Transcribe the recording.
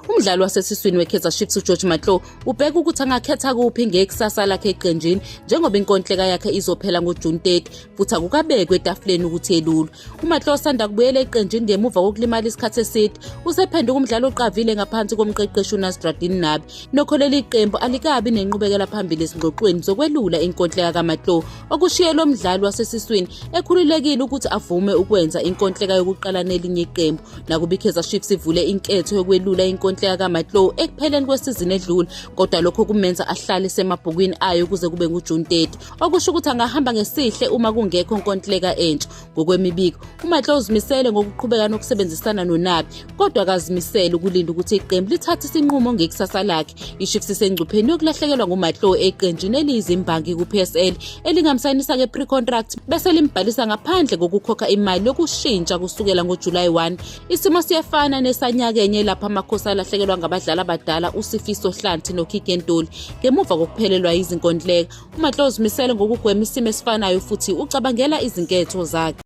Umdlali wasesiswini we-Kaizer Chiefs uGeorge Mahlow ubheka ukuthi angakhetha kuphi ngekusasa lakhe eqenjini njengoba inkontileka yakhe izophela ngoJuni 30 futhi akukabekwe etafuleni ukuthi elulwe. uMahlow osanda kubuyela eqenjini ngemuva kokulimala isikhathi eside usephenduka umdlali oqavile ngaphansi komqeqeshi uNasruddin Nabi. Nokho leli qembu alikabi nenqubekela phambili ezingxoxweni zokwelula inkontileka kaMahlow, okushiye lo mdlali wasesiswini ekhululekile ukuthi avume ukwenza inkontileka yokuqala nelinye iqembu. Nakuba iKaizer Chiefs ivule inketho yokwelula inkontileka kaMahlow ekupheleni kwesizini edlule, kodwa lokho kumenza ahlale semabhukwini ayo kuze kube nguJuni 30, okusho ukuthi angahamba ngesihle uma kungekho inkontileka entsha. Ngokwemibiko, uMahlow uzimisele ngokuqhubeka nokusebenzisana noNabi, kodwa akazimisele ukulinda ukuthi iqembu lithathe isinqumo ngekusasa lakhe. iChiefs isengcupheni yokulahlekelwa nguMahlow eqenjini eliyizimbangi ku-PSL elingamsayinisa nge-pre-contract bese limbhalisa ngaphandle kokukhokha imali yokushintsha kusukela ngoJulayi 1. Isimo siyefana nesanyakenye lapha amakhosi alahlekelwa ngabadlali abadala uSifiso Hlanti noKigen Ntuli ngemuva kokuphelelwa izinkontileka. uMahlow uzimisele ngokugwema isimo esifanayo futhi ucabangela izinketho zakhe.